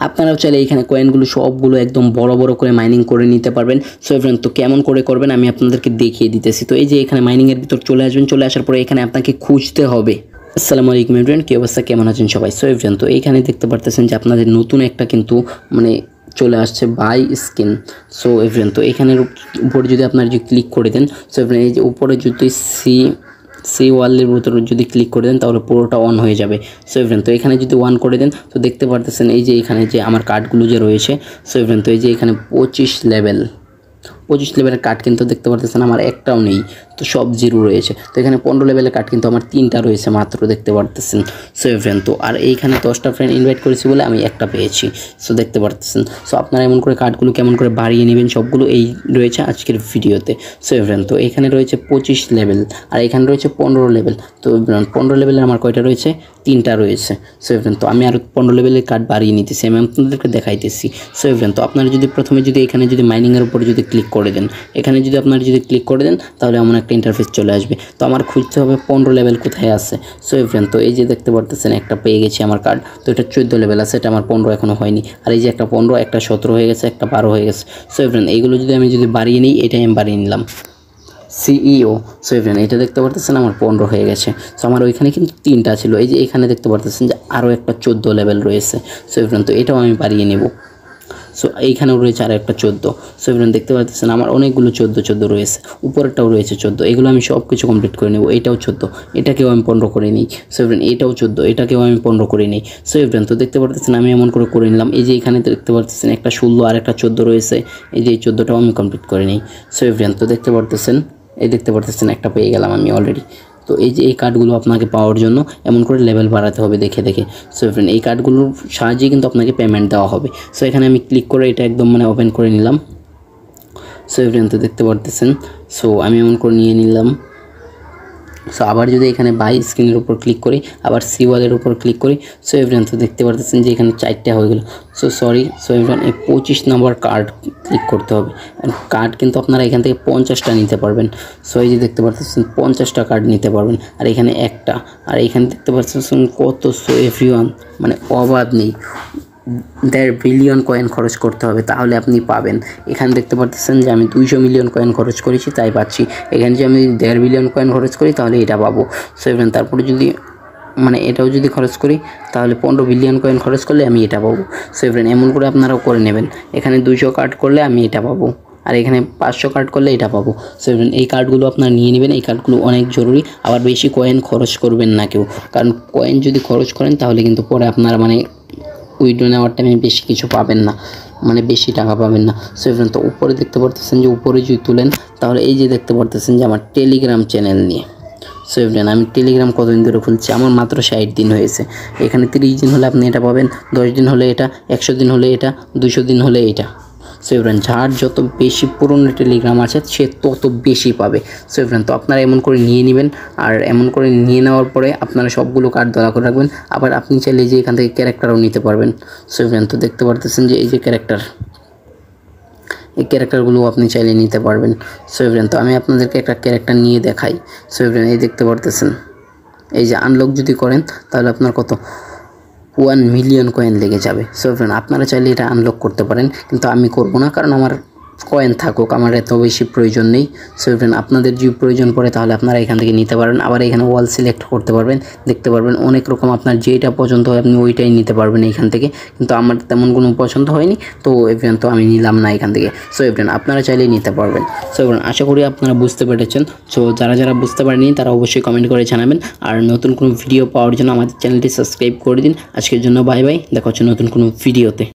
আপনারাও চাইলে এখানে কয়েনগুলো সবগুলো একদম বড় বড় করে মাইনিং করে নিতে পারবেন। সো এভরিওয়ান, তো কেমন করে করবেন আমি আপনাদেরকে দেখিয়ে দিতেছি। তো এই যে এখানে মাইনিংয়ের ভিতর চলে আসবেন, চলে আসার পরে এখানে আপনাকে খুঁজতে হবে। আসসালামু আলাইকুম এভরিওয়ান, কি অবস্থা, কেমন আছেন সবাই? সো এভরিওয়ান, তো এইখানে দেখতে পারতেছেন যে আপনাদের নতুন একটা কিন্তু মানে চলে আসছে বাই স্কিন। সো এভরিওয়ান, তো এখানের উপরে যদি আপনারা যদি ক্লিক করে দেন, সো এভরিওয়ান এই যে উপরে যদি সি ওয়ালের ভিতরে যদি ক্লিক করে দেন তাহলে পুরোটা অন হয়ে যাবে। সো এভরিওয়ান, তো এখানে যদি অন করে দেন তো দেখতে পারতেছেন এই যে এখানে যে আমার কার্ডগুলো যে রয়েছে। সো এভরিওয়ান, তো এই যে এখানে 25 লেভেলের কার্ড কিন্তু দেখতে পারতেছেন আমার একটাও নেই, তো সব জিরো রয়েছে। তো এখানে 15 লেভেলের কার্ড কিন্তু আমার 3টা রয়েছে মাত্র, দেখতে পারতেছেন। সো এভরিওয়ান, তো আর এইখানে 10টা ফ্রেন্ড ইনভাইট করেছি বলে আমি একটা পেয়েছি। সো দেখতে পারতেছেন। সো আপনারা এমন করে কার্ডগুলো কেমন করে বাড়িয়ে নেবেন সবগুলো এই রয়েছে আজকের ভিডিওতে। সো এভরিওয়ান, তো এখানে রয়েছে 25 লেভেল আর এখানে রয়েছে 15 লেভেল। তো 15 লেভেলের আমার কয়টা রয়েছে? 3টা রয়েছে। সো এভরিওয়ান, তো আমি আরও 15 লেভেলের কার্ড বাড়িয়ে নিতেছি, আমি আপনাদেরকে দেখাইতেছি। সো এভরিওয়ান, তো আপনারা যদি প্রথমে যদি এখানে যদি মাইনিংয়ের উপরে যদি ক্লিক করে দেন, এখানে যদি আপনারা যদি ক্লিক করে দেন তাহলে এমন একটা ইন্টারফেস চলে আসবে। তো আমার খুঁজতে হবে 15 লেভেল কোথায় আছে। সো এভরিওয়ান, তো এই যে দেখতে পারতেছেন একটা পেয়ে গেছি আমার কার্ড। তো এটা 14 লেভেল আছে, এটা আমার 15 এখনও হয়নি। আর এই যে একটা 15, একটা 17 হয়ে গেছে, একটা 12 হয়ে গেছে। সো এভরিওয়ান, এইগুলো যদি আমি যদি বাড়িয়ে নিই, এটাই আমি বাড়িয়ে নিলাম সিইও। সো এভরিওয়ান, এটা দেখতে পারতেছেন আমার 15 হয়ে গেছে। সো আমার ওইখানে কিন্তু 3টা ছিল। এই যে এখানে দেখতে পারতেছেন যে আরও একটা 14 লেভেল রয়েছে। সো এভরিওয়ান, তো এটাও আমি বাড়িয়ে নেব। সো এইখানেও রয়েছে আর একটা 14। সো এভরিওয়ান, দেখতে পাচ্ছেন আমার অনেকগুলো 14 রয়েছে, উপরেরটাও রয়েছে 14। এগুলো আমি সব কিছু কমপ্লিট করে নেব। এটাও 14, এটাকেও আমি 15 করে নিই। সো এভরিওয়ান, এটাও 14, এটাকেও আমি 15 করে নিই। সো এভরিওয়ান, তো দেখতে পাচ্ছেন আমি এমন করে নিলাম। এই যে এখানে দেখতে পাচ্ছেন একটা 16 আর একটা 14 রয়েছে। এই যে এই 14টাও আমি কমপ্লিট করে নিই। সো এভরিওয়ান, তো দেখতে পারতেছেন একটা পেয়ে গেলাম আমি অলরেডি। তো এই যে এই কার্ডগুলো আপনাকে পাওয়ার জন্য এমন করে লেভেল বাড়াতে হবে দেখে। সো ফ্রেন্ড, এই কার্ডগুলোর সাহায্যে কিন্তু আপনাকে পেমেন্ট দেওয়া হবে। সো এখানে আমি ক্লিক করে এটা একদম ওপেন করে নিলাম। সো ফ্রেন্ড, তো দেখতে পারতেছেন। সো আমি এমন করে নিয়ে নিলাম। সো আবার যদি এখানে বাই স্ক্রিনের উপর ক্লিক করি, আবার সি ওয়ালের উপর ক্লিক করি। সো এভরিওয়ান, তো দেখতে পারতেছেন যে এখানে 4টা হয়ে গেল। সো এভরিওয়ান, এই 25 নম্বর কার্ড ক্লিক করতে হবে। কার্ড কিন্তু আপনারা এখান থেকে 50টা নিতে পারবেন। সো এই যে দেখতে পারতেছেন 50টা কার্ড নিতে পারবেন। আর এখানে একটা, আর এখানে দেখতে পাচ্ছেন কত। সো এভরিওয়ান, অবাধ নেই, 1.5 বিলিয়ন কয়েন খরচ করতে হবে তাহলে আপনি পাবেন। এখানে দেখতে পাচ্ছেন যে আমি 200 মিলিয়ন কয়েন খরচ করেছি তাই পাচ্ছি। এখানে যদি আমি 1.5 বিলিয়ন কয়েন খরচ করি তাহলে এটা পাবো। সো এভরিওয়ান, তারপরে যদি এটাও যদি খরচ করি তাহলে 15 বিলিয়ন কয়েন খরচ করলে আমি এটা পাবো। সো এভরিওয়ান, এমন করে আপনারাও করে নেবেন। এখানে 200 কার্ড করলে আমি এটা পাবো, আর এখানে 500 কার্ড করলে এটা পাবো। সো এই কার্ডগুলো আপনারা নিয়ে নেবেন। এই কার্ডগুলো অনেক জরুরি। আবার বেশি কয়েন খরচ করবেন না কেউ, কারণ কয়েন যদি খরচ করেন তাহলে কিন্তু পরে আপনারা উইড্রো নেওয়ার টাইমে বেশি কিছু পাবেন না, বেশি টাকা পাবেন না। সো এভরিওয়ান, তো উপরে দেখতে পারতেছেন যে উপরে যদি তুলেন তাহলে এই যে দেখতে পারতেছেন যে আমার টেলিগ্রাম চ্যানেল নিয়ে। সো এভরিওয়ান, আমি টেলিগ্রাম কতদিন ধরে খুলছি? আমার মাত্র 60 দিন হয়েছে। এখানে 30 দিন হলে আপনি এটা পাবেন, 10 দিন হলে এটা, 100 দিন হলে এটা, 200 দিন হলে এটা। সো এভরিওয়ান, যার যত বেশি পুরনো টেলিগ্রাম আছে সে তত বেশি পাবে। সো এভরিওয়ান, তো আপনারা এমন করে নিয়ে নেবেন। আর এমন করে নিয়ে নেওয়ার পরে আপনারা সবগুলো কার্ড দলা করে রাখবেন। আবার আপনি চাইলে যে এখান থেকে ক্যারেক্টারও নিতে পারবেন। সো এভরিওয়ান, তো দেখতে পারতেছেন যে এই যে এই ক্যারেক্টারগুলো আপনি চাইলে নিতে পারবেন। সো এভরিওয়ান, তো আমি আপনাদেরকে একটা ক্যারেক্টার নিয়ে দেখাই। সো এভরিওয়ান, এই দেখতে পারতেছেন এই যে আনলক যদি করেন তাহলে আপনার কত 1 মিলিয়ন কয়েন লেগে যাবে। সো এভরিওয়ান, আপনারা চাইলে এটা আনলক করতে পারেন, কিন্তু আমি করব না, কারণ আমার কয়েন থাকুক, আমার এত বেশি প্রয়োজন নেই। সো এভরিওয়ান, আপনাদের যদি প্রয়োজন পড়ে তাহলে আপনারা এখান থেকে নিতে পারেন। আবার এখানে ওয়াল সিলেক্ট করতে পারবেন, দেখতে পারবেন অনেক রকম আপনার যেটা পছন্দ হয় আপনি ওইটাই নিতে পারবেন এখান থেকে। কিন্তু আমার তেমন কোনো পছন্দ হয়নি, তো এভরিওয়ান, তো আমি নিলাম না এখান থেকে। সো এভরিওয়ান, আপনারা চাইলেই নিতে পারবেন। সো এভরিওয়ান, আশা করি আপনারা বুঝতে পেরেছেন। সো যারা বুঝতে পারেনি তারা অবশ্যই কমেন্ট করে জানাবেন। আর নতুন কোনো ভিডিও পাওয়ার জন্য আমাদের চ্যানেলটি সাবস্ক্রাইব করে দিন। আজকের জন্য বাই বাই, দেখা হচ্ছে নতুন কোনো ভিডিওতে।